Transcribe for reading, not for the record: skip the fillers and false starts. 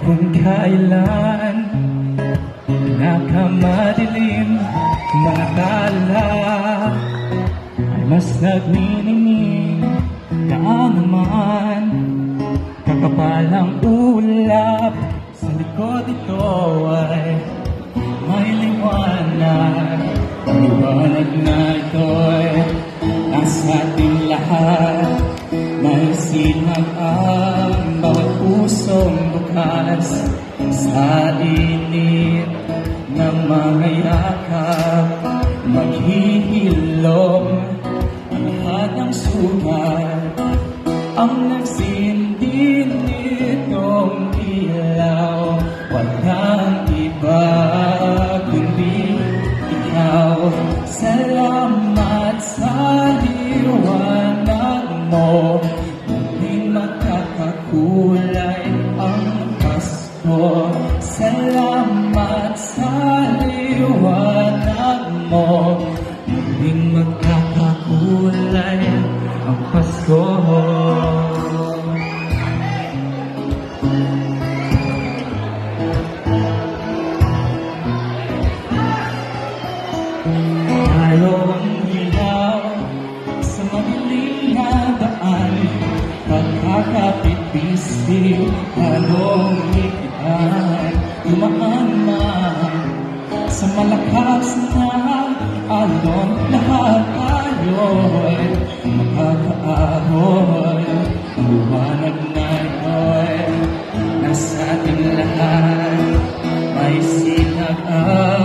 Kung kailan pinakamadilim mga tala ay mas nagniningning ka naman. Kakapalang ulap sa likod ito ay may liwanag. Ang liwanag na ito'y nasa ating lahat. May sinag ang bawat pusong bukas sa init ng mga yakap. Maghihilom ang lahat ng sugat. Ang nagsindi nitong ilaw, walang iba kundi ikaw. Salamat sa liwanag mo, muling magkakakulay ang Pasko. Salamat sa liwanag mo, muling magkakakulay ang Pasko. Tayo ang ilaw sa madilim na daan. Pagkakapit-bisig, halong ikitan. Dumaan man sa malakas na alon. Lahat tayo'y makakaahoy. Ang liwanag na ito'y nasa ating lahat. May sinag